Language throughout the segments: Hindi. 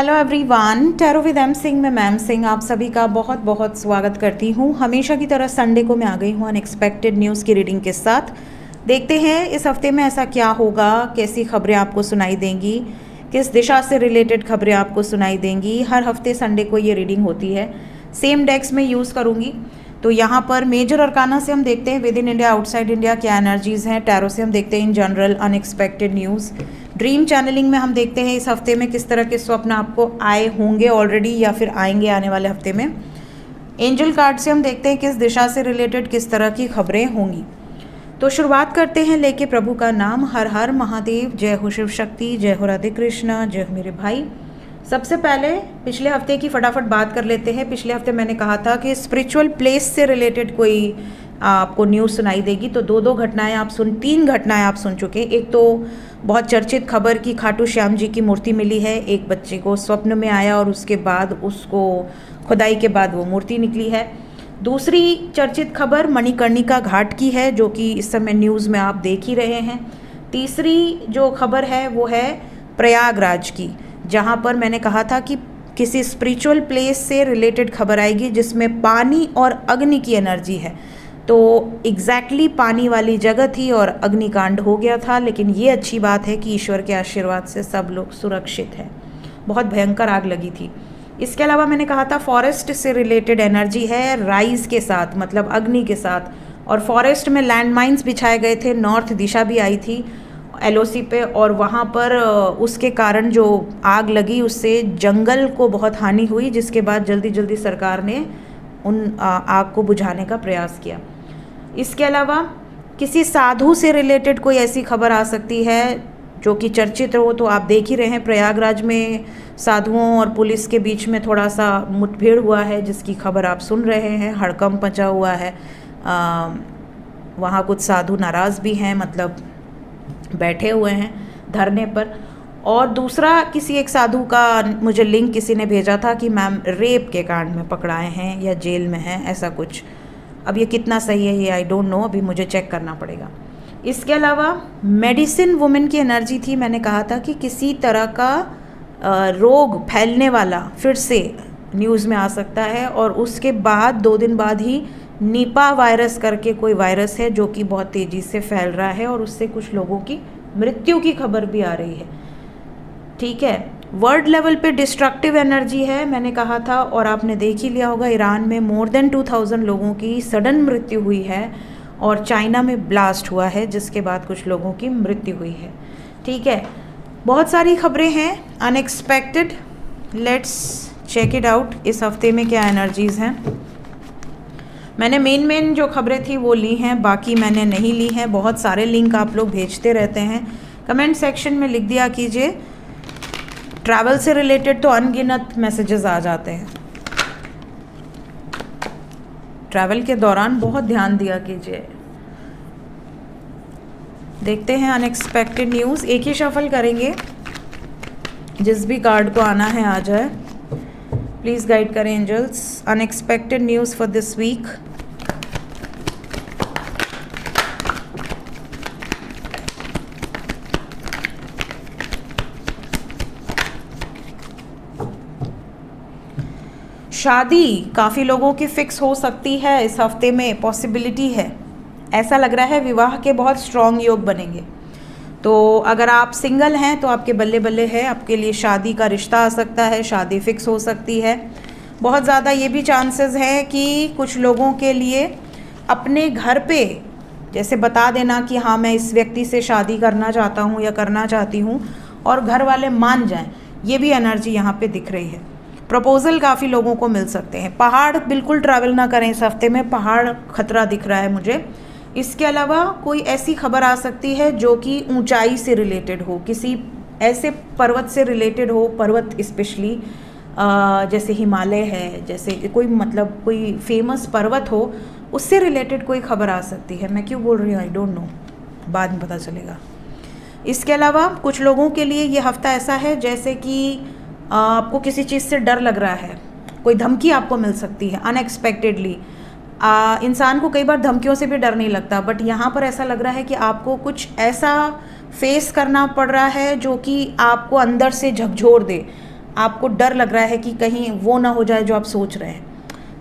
Hello everyone, tarot with M Singh में मैम सिंह आप सभी का बहुत बहुत स्वागत करती हूँ। हमेशा की तरह संडे को मैं आ गई हूँ अनएक्सपेक्टेड न्यूज़ की रीडिंग के साथ। देखते हैं इस हफ्ते में ऐसा क्या होगा, कैसी खबरें आपको सुनाई देंगी, किस दिशा से रिलेटेड खबरें आपको सुनाई देंगी। हर हफ्ते संडे को ये रीडिंग होती है, सेम डेक्स में यूज़ करूँगी। तो यहाँ पर मेजर अरकाना से हम देखते हैं within India outside India क्या एनर्जीज़ हैं। टैरो से हम देखते हैं in general unexpected news. Dream channelling में हम देखते हैं इस हफ्ते में किस तरह के स्वप्न आपको आए होंगे ऑलरेडी या फिर आएंगे आने वाले हफ्ते में। एंजल कार्ड से हम देखते हैं किस दिशा से रिलेटेड किस तरह की खबरें होंगी। तो शुरुआत करते हैं लेके प्रभु का नाम। हर हर महादेव, जय हो शिव शक्ति, जय हो राधे कृष्ण, जय हो मेरे भाई। सबसे पहले पिछले हफ्ते की फटाफट बात कर लेते हैं। पिछले हफ्ते मैंने कहा था कि स्पिरिचुअल प्लेस से रिलेटेड कोई आपको न्यूज़ सुनाई देगी। तो तीन घटनाएं आप सुन चुके। एक तो बहुत चर्चित खबर की खाटू श्याम जी की मूर्ति मिली है, एक बच्चे को स्वप्न में आया और उसके बाद उसको खुदाई के बाद वो मूर्ति निकली है। दूसरी चर्चित खबर मणिकर्णिका घाट की है, जो कि इस समय न्यूज़ में आप देख ही रहे हैं। तीसरी जो खबर है वो है प्रयागराज की, जहाँ पर मैंने कहा था कि किसी स्पिरिचुअल प्लेस से रिलेटेड खबर आएगी जिसमें पानी और अग्नि की एनर्जी है। तो एग्जैक्टली पानी वाली जगह थी और अग्निकांड हो गया था, लेकिन ये अच्छी बात है कि ईश्वर के आशीर्वाद से सब लोग सुरक्षित हैं। बहुत भयंकर आग लगी थी। इसके अलावा मैंने कहा था फॉरेस्ट से रिलेटेड एनर्जी है, राइज के साथ मतलब अग्नि के साथ। और फॉरेस्ट में लैंड माइन्स बिछाए गए थे, नॉर्थ दिशा भी आई थी एलओसी पे, और वहाँ पर उसके कारण जो आग लगी उससे जंगल को बहुत हानि हुई, जिसके बाद जल्दी जल्दी सरकार ने उन आग को बुझाने का प्रयास किया। इसके अलावा किसी साधु से रिलेटेड कोई ऐसी खबर आ सकती है जो कि चर्चित हो। तो आप देख ही रहे हैं प्रयागराज में साधुओं और पुलिस के बीच में थोड़ा सा मुठभेड़ हुआ है, जिसकी खबर आप सुन रहे हैं। हड़कंप मचा हुआ है। वहाँ कुछ साधु नाराज़ भी हैं, मतलब बैठे हुए हैं धरने पर। और दूसरा किसी एक साधु का मुझे लिंक किसी ने भेजा था कि मैम रेप के कांड में पकड़ाए हैं या जेल में हैं, ऐसा कुछ। अब ये कितना सही है ये आई डोंट नो, अभी मुझे चेक करना पड़ेगा। इसके अलावा मेडिसिन वुमेन की एनर्जी थी। मैंने कहा था कि किसी तरह का रोग फैलने वाला फिर से न्यूज़ में आ सकता है, और उसके बाद 2 दिन बाद ही निपा वायरस करके कोई वायरस है जो कि बहुत तेज़ी से फैल रहा है और उससे कुछ लोगों की मृत्यु की खबर भी आ रही है। ठीक है, वर्ल्ड लेवल पे डिस्ट्रक्टिव एनर्जी है मैंने कहा था, और आपने देख ही लिया होगा ईरान में मोर देन 2000 लोगों की सडन मृत्यु हुई है, और चाइना में ब्लास्ट हुआ है जिसके बाद कुछ लोगों की मृत्यु हुई है। ठीक है, बहुत सारी खबरें हैं unexpected. Let's check it out इस हफ्ते में क्या एनर्जीज़ हैं। मैंने मेन जो खबरें थी वो ली हैं, बाकी मैंने नहीं ली हैं। बहुत सारे लिंक आप लोग भेजते रहते हैं, कमेंट सेक्शन में लिख दिया कीजिए। ट्रैवल से रिलेटेड तो अनगिनत मैसेजेस आ जाते हैं। ट्रैवल के दौरान बहुत ध्यान दिया कीजिए। देखते हैं अनएक्सपेक्टेड न्यूज़। एक ही शफल करेंगे, जिस भी कार्ड को आना है आ जाए। प्लीज़ गाइड करें angels. Unexpected news for this week. शादी काफ़ी लोगों की फिक्स हो सकती है इस हफ्ते में, पॉसिबिलिटी है। ऐसा लग रहा है विवाह के बहुत स्ट्रॉन्ग योग बनेंगे। तो अगर आप सिंगल हैं तो आपके बल्ले बल्ले है, आपके लिए शादी का रिश्ता आ सकता है, शादी फिक्स हो सकती है। बहुत ज़्यादा ये भी चांसेस हैं कि कुछ लोगों के लिए अपने घर पे जैसे बता देना कि हाँ मैं इस व्यक्ति से शादी करना चाहता हूँ या करना चाहती हूँ, और घर वाले मान जाएं। ये भी एनर्जी यहाँ पे दिख रही है। प्रपोजल काफ़ी लोगों को मिल सकते हैं। पहाड़ बिल्कुल ट्रैवल ना करें इस हफ्ते में, पहाड़ खतरा दिख रहा है मुझे। इसके अलावा कोई ऐसी खबर आ सकती है जो कि ऊंचाई से रिलेटेड हो, किसी ऐसे पर्वत से रिलेटेड हो, पर्वत स्पेशली जैसे हिमालय है, जैसे कोई मतलब कोई फेमस पर्वत हो, उससे रिलेटेड कोई खबर आ सकती है। मैं क्यों बोल रही हूँ आई डोंट नो, बाद में पता चलेगा। इसके अलावा कुछ लोगों के लिए ये हफ्ता ऐसा है जैसे कि आपको किसी चीज़ से डर लग रहा है, कोई धमकी आपको मिल सकती है अनएक्सपेक्टेडली। इंसान को कई बार धमकियों से भी डर नहीं लगता, बट यहाँ पर ऐसा लग रहा है कि आपको कुछ ऐसा फेस करना पड़ रहा है जो कि आपको अंदर से झकझोर दे। आपको डर लग रहा है कि कहीं वो ना हो जाए जो आप सोच रहे हैं।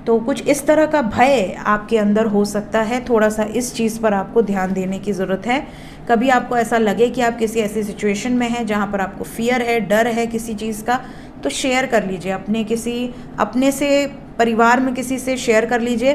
तो कुछ इस तरह का भय आपके अंदर हो सकता है। थोड़ा सा इस चीज़ पर आपको ध्यान देने की ज़रूरत है। कभी आपको ऐसा लगे कि आप किसी ऐसी सिचुएशन में हैं जहाँ पर आपको फियर है, डर है किसी चीज़ का, तो शेयर कर लीजिए अपने से, परिवार में किसी से शेयर कर लीजिए।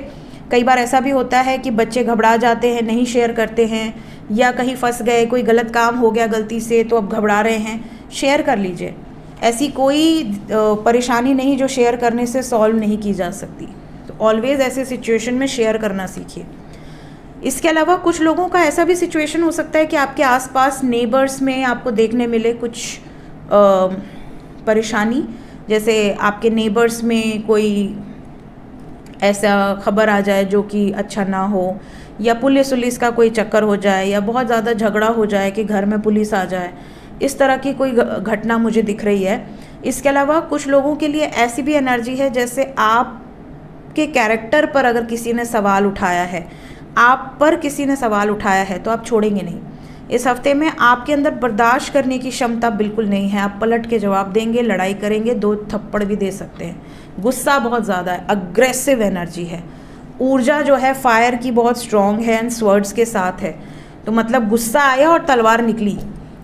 कई बार ऐसा भी होता है कि बच्चे घबरा जाते हैं, नहीं शेयर करते हैं, या कहीं फंस गए, कोई गलत काम हो गया गलती से तो अब घबरा रहे हैं। शेयर कर लीजिए। ऐसी कोई परेशानी नहीं जो शेयर करने से सॉल्व नहीं की जा सकती। तो ऑलवेज़ ऐसे सिचुएशन में शेयर करना सीखिए। इसके अलावा कुछ लोगों का ऐसा भी सिचुएशन हो सकता है कि आपके आसपास नेबर्स में आपको देखने मिले कुछ परेशानी, जैसे आपके नेबर्स में कोई ऐसा खबर आ जाए जो कि अच्छा ना हो, या पुलिस का कोई चक्कर हो जाए, या बहुत ज़्यादा झगड़ा हो जाए कि घर में पुलिस आ जाए। इस तरह की कोई घटना मुझे दिख रही है। इसके अलावा कुछ लोगों के लिए ऐसी भी एनर्जी है जैसे आपके कैरेक्टर पर अगर किसी ने सवाल उठाया है, आप पर किसी ने सवाल उठाया है, तो आप छोड़ेंगे नहीं। इस हफ्ते में आपके अंदर बर्दाश्त करने की क्षमता बिल्कुल नहीं है। आप पलट के जवाब देंगे, लड़ाई करेंगे, 2 थप्पड़ भी दे सकते हैं। गुस्सा बहुत ज़्यादा है, अग्रेसिव एनर्जी है। ऊर्जा जो है फायर की बहुत स्ट्रॉन्ग है एंड स्वर्ड्स के साथ है। तो मतलब गुस्सा आया और तलवार निकली,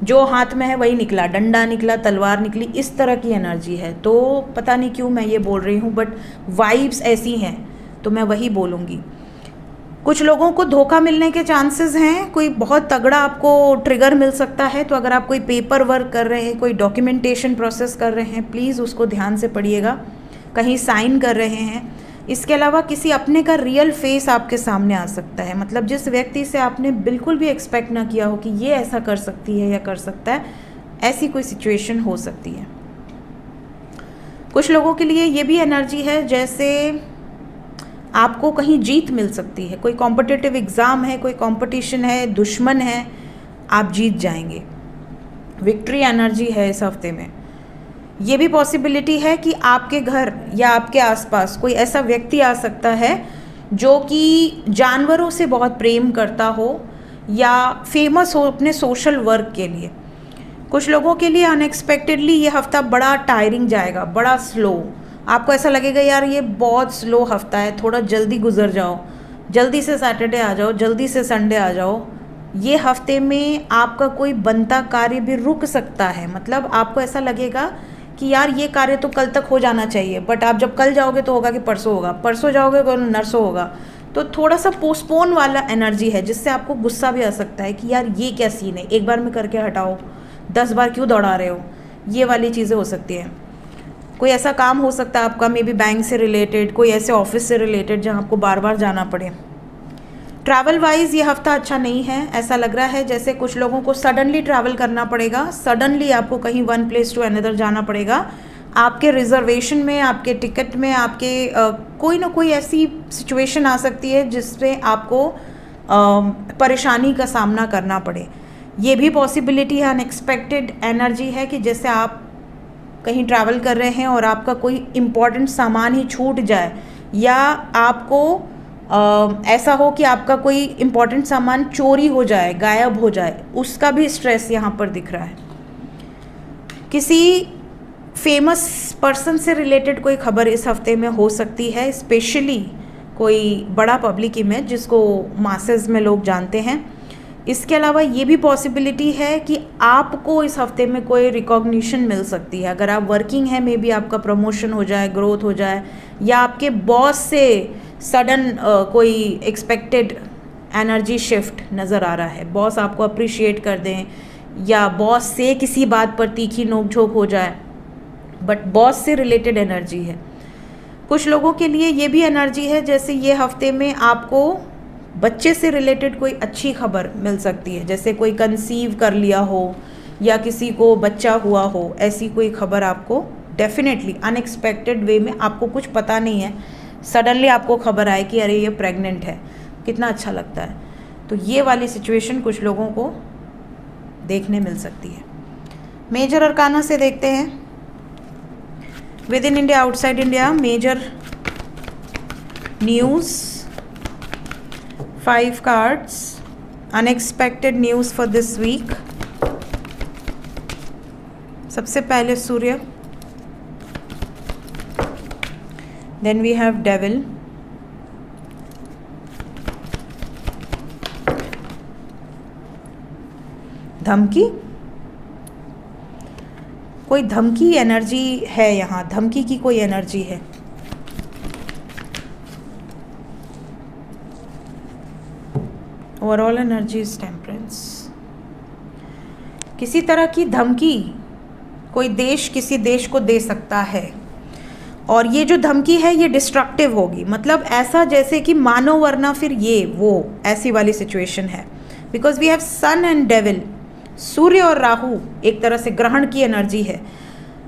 जो हाथ में है वही निकला, डंडा निकला, तलवार निकली, इस तरह की एनर्जी है। तो पता नहीं क्यों मैं ये बोल रही हूँ, बट वाइब्स ऐसी हैं तो मैं वही बोलूँगी। कुछ लोगों को धोखा मिलने के चांसेस हैं। कोई बहुत तगड़ा आपको ट्रिगर मिल सकता है। तो अगर आप कोई पेपर वर्क कर रहे हैं, कोई डॉक्यूमेंटेशन प्रोसेस कर रहे हैं, प्लीज़ उसको ध्यान से पढ़िएगा। कहीं साइन कर रहे हैं। इसके अलावा किसी अपने का रियल फेस आपके सामने आ सकता है, मतलब जिस व्यक्ति से आपने बिल्कुल भी एक्सपेक्ट ना किया हो कि ये ऐसा कर सकती है या कर सकता है, ऐसी कोई सिचुएशन हो सकती है। कुछ लोगों के लिए ये भी एनर्जी है जैसे आपको कहीं जीत मिल सकती है। कोई कॉम्पिटिटिव एग्ज़ाम है, कोई कंपटीशन है, दुश्मन है, आप जीत जाएंगे। विक्ट्री एनर्जी है इस हफ्ते में। ये भी पॉसिबिलिटी है कि आपके घर या आपके आसपास कोई ऐसा व्यक्ति आ सकता है जो कि जानवरों से बहुत प्रेम करता हो या फेमस हो अपने सोशल वर्क के लिए। कुछ लोगों के लिए अनएक्सपेक्टेडली ये हफ्ता बड़ा टायरिंग जाएगा, बड़ा स्लो। आपको ऐसा लगेगा यार ये बहुत स्लो हफ्ता है, थोड़ा जल्दी गुजर जाओ, जल्दी से सैटरडे आ जाओ, जल्दी से संडे आ जाओ। ये हफ्ते में आपका कोई बनता कार्य भी रुक सकता है। मतलब आपको ऐसा लगेगा कि यार ये कार्य तो कल तक हो जाना चाहिए, बट आप जब कल जाओगे तो होगा कि परसों होगा, परसों जाओगे तो नरसों होगा। तो थोड़ा सा पोस्टपोन वाला एनर्जी है जिससे आपको गुस्सा भी आ सकता है कि यार ये क्या सीन है, एक बार में करके हटाओ, 10 बार क्यों दौड़ा रहे हो। ये वाली चीज़ें हो सकती हैं। कोई ऐसा काम हो सकता है आपका, मे बी बैंक से रिलेटेड, कोई ऐसे ऑफिस से रिलेटेड जहाँ आपको बार बार जाना पड़े। ट्रैवल वाइज ये हफ्ता अच्छा नहीं है। ऐसा लग रहा है जैसे कुछ लोगों को सडनली ट्रैवल करना पड़ेगा, सडनली आपको कहीं वन प्लेस टू अनदर जाना पड़ेगा। आपके रिजर्वेशन में, आपके टिकट में, आपके कोई ना कोई ऐसी सिचुएशन आ सकती है जिससे आपको परेशानी का सामना करना पड़े। ये भी पॉसिबिलिटी है, अनएक्सपेक्टेड एनर्जी है कि जैसे आप कहीं ट्रैवल कर रहे हैं और आपका कोई इम्पॉर्टेंट सामान ही छूट जाए, या आपको ऐसा हो कि आपका कोई इम्पॉर्टेंट सामान चोरी हो जाए, गायब हो जाए, उसका भी स्ट्रेस यहाँ पर दिख रहा है। किसी फेमस पर्सन से रिलेटेड कोई खबर इस हफ्ते में हो सकती है, स्पेशली कोई बड़ा पब्लिक इमेज जिसको मासेस में लोग जानते हैं। इसके अलावा ये भी पॉसिबिलिटी है कि आपको इस हफ्ते में कोई रिकॉग्निशन मिल सकती है। अगर आप वर्किंग हैं, मे बी आपका प्रमोशन हो जाए, ग्रोथ हो जाए, या आपके बॉस से सडन कोई एक्सपेक्टेड एनर्जी शिफ्ट नज़र आ रहा है, बॉस आपको अप्रिशिएट कर दें, या बॉस से किसी बात पर तीखी नोक-झोंक हो जाए, बट बॉस से रिलेटेड एनर्जी है। कुछ लोगों के लिए ये भी एनर्जी है जैसे ये हफ्ते में आपको बच्चे से रिलेटेड कोई अच्छी खबर मिल सकती है, जैसे कोई कंसीव कर लिया हो या किसी को बच्चा हुआ हो, ऐसी कोई खबर आपको डेफिनेटली अनएक्सपेक्टेड वे में, आपको कुछ पता नहीं है, सडनली आपको खबर आए कि अरे ये प्रेग्नेंट है, कितना अच्छा लगता है। तो ये वाली सिचुएशन कुछ लोगों को देखने मिल सकती है। मेजर अरकाना से देखते हैं within India, outside India, major news, 5 cards, unexpected news for this week. सबसे पहले सूर्य, देन वी हैव डेविल, धमकी, कोई धमकी एनर्जी है यहाँ, धमकी की कोई एनर्जी है। Overall energy is temperance. किसी तरह की धमकी कोई देश किसी देश को दे सकता है, और ये जो धमकी है ये डिस्ट्रक्टिव होगी, मतलब ऐसा जैसे कि मानो वरना फिर ये वो, ऐसी वाली सिचुएशन है। Because we have sun and devil, सूर्य और राहु एक तरह से ग्रहण की एनर्जी है।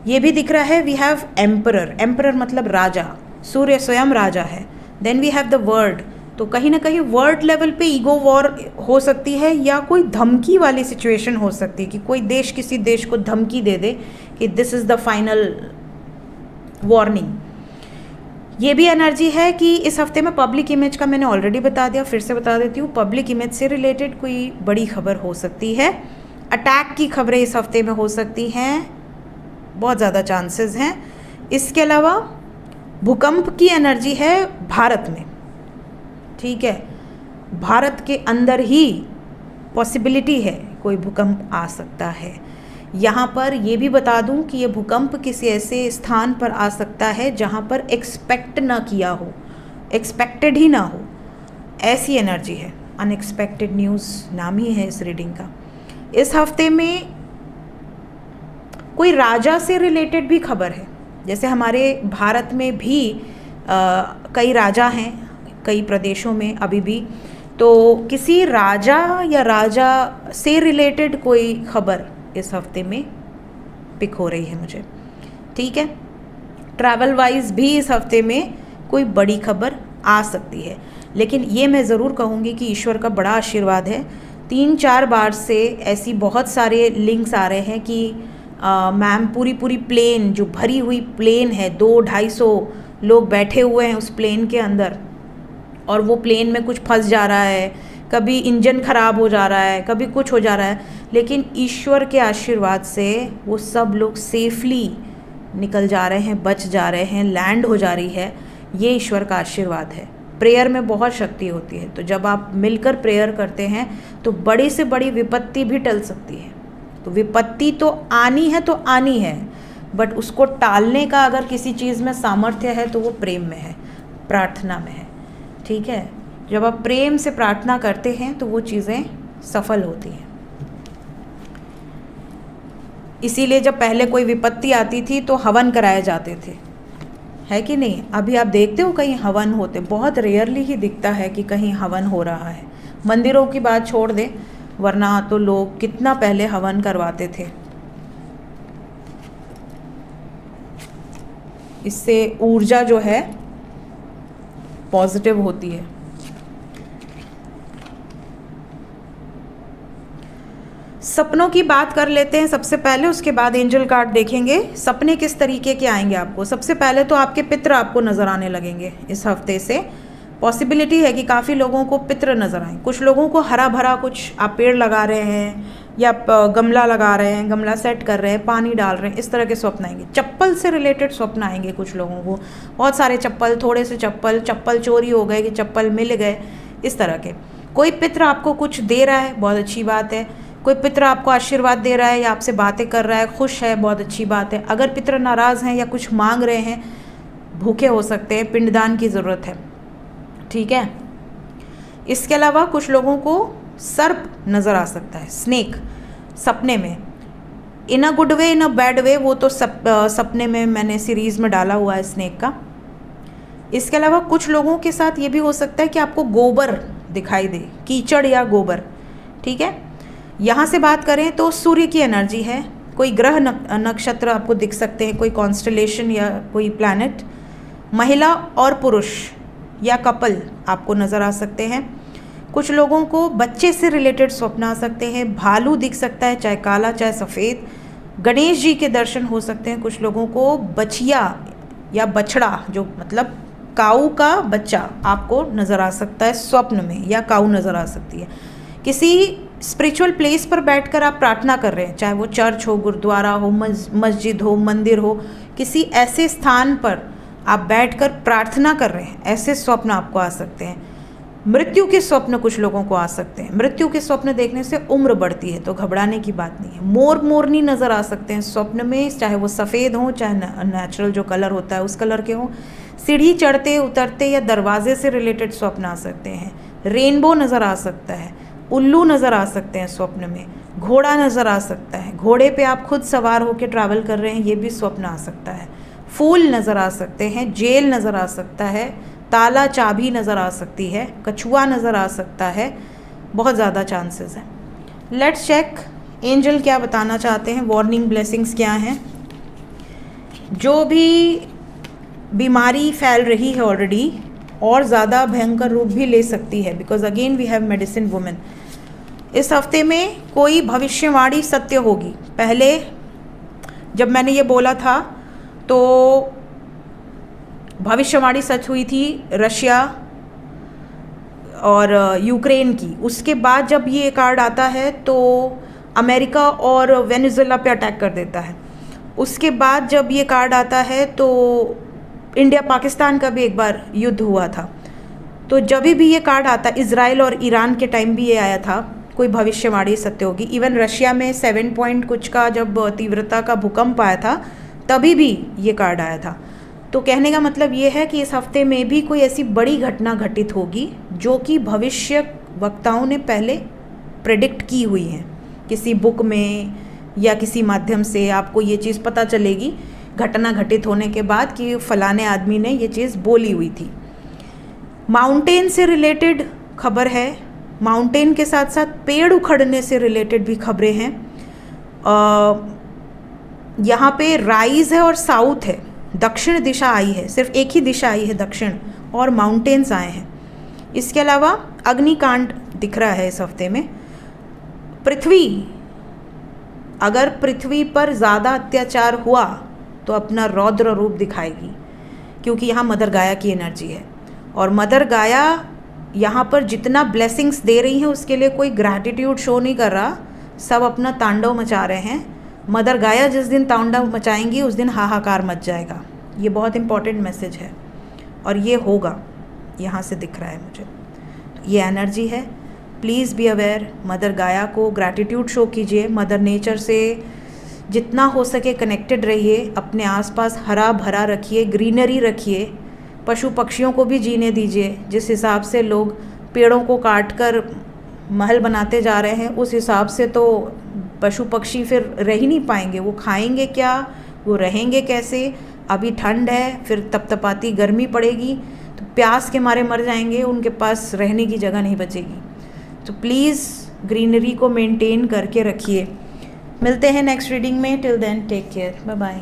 ये भी दिख रहा है वी हैव एम्परर, एम्परर मतलब राजा, सूर्य स्वयं राजा है। Then we have the word, तो कहीं ना कहीं वर्ड लेवल पे ईगो वॉर हो सकती है, या कोई धमकी वाली सिचुएशन हो सकती है कि कोई देश किसी देश को धमकी दे दे कि this is the final warning. ये भी एनर्जी है कि इस हफ्ते में पब्लिक इमेज का मैंने ऑलरेडी बता दिया, फिर से बता देती हूँ। पब्लिक इमेज से रिलेटेड कोई बड़ी खबर हो सकती है, अटैक की खबरें इस हफ्ते में हो सकती हैं, बहुत ज़्यादा चांसेस हैं। इसके अलावा भूकंप की एनर्जी है भारत में, ठीक है, भारत के अंदर ही पॉसिबिलिटी है कोई भूकंप आ सकता है। यहाँ पर ये भी बता दूँ कि ये भूकंप किसी ऐसे स्थान पर आ सकता है जहाँ पर एक्सपेक्ट ना किया हो, एक्सपेक्टेड ही ना हो, ऐसी एनर्जी है। अनएक्सपेक्टेड न्यूज़ नाम ही है इस रीडिंग का। इस हफ्ते में कोई राजा से रिलेटेड भी खबर है, जैसे हमारे भारत में भी कई राजा हैं कई प्रदेशों में अभी भी, तो किसी राजा या राजा से रिलेटेड कोई खबर इस हफ्ते में पिक हो रही है मुझे, ठीक है। ट्रैवल वाइज भी इस हफ्ते में कोई बड़ी खबर आ सकती है, लेकिन ये मैं ज़रूर कहूँगी कि ईश्वर का बड़ा आशीर्वाद है। 3-4 बार से ऐसी बहुत सारे लिंक्स आ रहे हैं कि मैम पूरी प्लेन, जो भरी हुई प्लेन है, 200-250 लोग बैठे हुए हैं उस प्लेन के अंदर, और वो प्लेन में कुछ फंस जा रहा है, कभी इंजन ख़राब हो जा रहा है, कभी कुछ हो जा रहा है, लेकिन ईश्वर के आशीर्वाद से वो सब लोग सेफली निकल जा रहे हैं, बच जा रहे हैं, लैंड हो जा रही है। ये ईश्वर का आशीर्वाद है। प्रेयर में बहुत शक्ति होती है, तो जब आप मिलकर प्रेयर करते हैं तो बड़ी से बड़ी विपत्ति भी टल सकती है। तो विपत्ति तो आनी है, बट उसको टालने का अगर किसी चीज़ में सामर्थ्य है तो वो प्रेम में है, प्रार्थना में है, ठीक है। जब आप प्रेम से प्रार्थना करते हैं तो वो चीज़ें सफल होती हैं। इसीलिए जब पहले कोई विपत्ति आती थी तो हवन कराए जाते थे, है कि नहीं। अभी आप देखते हो कहीं हवन होते, बहुत रेयरली ही दिखता है कि कहीं हवन हो रहा है। मंदिरों की बात छोड़ दें, वरना तो लोग कितना पहले हवन करवाते थे। इससे ऊर्जा जो है पॉजिटिव होती है। सपनों की बात कर लेते हैं सबसे पहले, उसके बाद एंजल कार्ड देखेंगे। सपने किस तरीके के आएंगे आपको। सबसे पहले तो आपके पितर आपको नज़र आने लगेंगे इस हफ्ते से। पॉसिबिलिटी है कि काफ़ी लोगों को पितर नज़र आए। कुछ लोगों को हरा भरा कुछ आप पेड़ लगा रहे हैं या गमला लगा रहे हैं, गमला सेट कर रहे हैं, पानी डाल रहे हैं, इस तरह के स्वप्न आएंगे। चप्पल से रिलेटेड स्वप्न आएंगे कुछ लोगों को, बहुत सारे चप्पल, थोड़े से चप्पल, चप्पल चोरी हो गए कि चप्पल मिल गए, इस तरह के। कोई पितर आपको कुछ दे रहा है, बहुत अच्छी बात है। कोई पितर आपको आशीर्वाद दे रहा है या आपसे बातें कर रहा है, खुश है, बहुत अच्छी बात है। अगर पितर नाराज़ हैं या कुछ मांग रहे हैं, भूखे हो सकते हैं, पिंडदान की ज़रूरत है, ठीक है। इसके अलावा कुछ लोगों को सर्प नज़र आ सकता है, स्नेक, सपने में, इन a good way in a bad way. वो तो सपने में मैंने सीरीज़ में डाला हुआ है स्नेक का। इसके अलावा कुछ लोगों के साथ ये भी हो सकता है कि आपको गोबर दिखाई दे, कीचड़ या गोबर, ठीक है। यहाँ से बात करें तो सूर्य की एनर्जी है। कोई ग्रह नक्षत्र आपको दिख सकते हैं, कोई कॉन्स्टलेशन या कोई प्लैनेट। महिला और पुरुष या कपल आपको नज़र आ सकते हैं। कुछ लोगों को बच्चे से रिलेटेड स्वप्न आ सकते हैं। भालू दिख सकता है, चाहे काला चाहे सफ़ेद। गणेश जी के दर्शन हो सकते हैं। कुछ लोगों को बछिया या बछड़ा, जो मतलब काऊ का बच्चा, आपको नज़र आ सकता है स्वप्न में, या काऊ नज़र आ सकती है। किसी स्पिरिचुअल प्लेस पर बैठकर आप प्रार्थना कर रहे हैं, चाहे वो चर्च हो, गुरुद्वारा हो, मस्जिद हो, मंदिर हो, किसी ऐसे स्थान पर आप बैठकर प्रार्थना कर रहे हैं, ऐसे स्वप्न आपको आ सकते हैं। मृत्यु के स्वप्न कुछ लोगों को आ सकते हैं। मृत्यु के स्वप्न देखने से उम्र बढ़ती है, तो घबराने की बात नहीं है। मोर मोरनी नज़र आ सकते हैं स्वप्न में, चाहे वो सफ़ेद हो, चाहे नेचुरल जो कलर होता है उस कलर के हों। सीढ़ी चढ़ते उतरते या दरवाजे से रिलेटेड स्वप्न आ सकते हैं। रेनबो नज़र आ सकता है, उल्लू नज़र आ सकते हैं स्वप्न में, घोड़ा नज़र आ सकता है, घोड़े पे आप खुद सवार होकर ट्रैवल कर रहे हैं, ये भी स्वप्न आ सकता है। फूल नज़र आ सकते हैं, जेल नज़र आ सकता है, ताला चाबी नज़र आ सकती है, कछुआ नज़र आ सकता है, बहुत ज़्यादा चांसेस हैं। लेट्स चेक एंजल क्या बताना चाहते हैं, वार्निंग ब्लेसिंग्स क्या हैं। जो भी बीमारी फैल रही है ऑलरेडी और ज़्यादा भयंकर रूप भी ले सकती है, because again we have medicine woman. इस हफ्ते में कोई भविष्यवाणी सत्य होगी। पहले जब मैंने ये बोला था तो भविष्यवाणी सच हुई थी रशिया और यूक्रेन की। उसके बाद जब ये कार्ड आता है तो अमेरिका और वेनेजुएला पे अटैक कर देता है। उसके बाद जब ये कार्ड आता है तो इंडिया पाकिस्तान का भी एक बार युद्ध हुआ था। तो जब भी ये कार्ड आता, इजराइल और ईरान के टाइम भी ये आया था, कोई भविष्यवाणी सत्य होगी। इवन रशिया में 7 पॉइंट कुछ का जब तीव्रता का भूकंप आया था तभी भी ये कार्ड आया था। तो कहने का मतलब ये है कि इस हफ्ते में भी कोई ऐसी बड़ी घटना घटित होगी जो कि भविष्य वक्ताओं ने पहले प्रेडिक्ट की हुई है। किसी बुक में या किसी माध्यम से आपको ये चीज़ पता चलेगी घटना घटित होने के बाद कि फलाने आदमी ने ये चीज़ बोली हुई थी। माउंटेन से रिलेटेड खबर है, माउंटेन के साथ साथ पेड़ उखड़ने से रिलेटेड भी खबरें हैं। यहाँ पे राइज है और साउथ है, दक्षिण दिशा आई है, सिर्फ एक ही दिशा आई है दक्षिण, और माउंटेन्स आए हैं। इसके अलावा अग्निकांड दिख रहा है इस हफ्ते में। पृथ्वी, अगर पृथ्वी पर ज़्यादा अत्याचार हुआ तो अपना रौद्र रूप दिखाएगी, क्योंकि यहाँ मदर गाया की एनर्जी है। और मदर गाया यहाँ पर जितना ब्लेसिंग्स दे रही हैं उसके लिए कोई ग्रैटिट्यूड शो नहीं कर रहा, सब अपना तांडव मचा रहे हैं। मदर गाया जिस दिन तांडव मचाएंगी उस दिन हाहाकार मच जाएगा। ये बहुत इंपॉर्टेंट मैसेज है और ये होगा, यहाँ से दिख रहा है मुझे। तो ये एनर्जी है, प्लीज़ बी अवेयर। मदर गाया को ग्रैटिट्यूड शो कीजिए, मदर नेचर से जितना हो सके कनेक्टेड रहिए, अपने आसपास हरा भरा रखिए, ग्रीनरी रखिए, पशु पक्षियों को भी जीने दीजिए। जिस हिसाब से लोग पेड़ों को काट कर महल बनाते जा रहे हैं उस हिसाब से तो पशु पक्षी फिर रह ही नहीं पाएंगे। वो खाएंगे क्या, वो रहेंगे कैसे? अभी ठंड है, फिर तपतपाती गर्मी पड़ेगी तो प्यास के मारे मर जाएंगे, उनके पास रहने की जगह नहीं बचेगी। तो प्लीज़ ग्रीनरी को मेंटेन करके रखिए। मिलते हैं नेक्स्ट रीडिंग में। Till then take care, bye bye.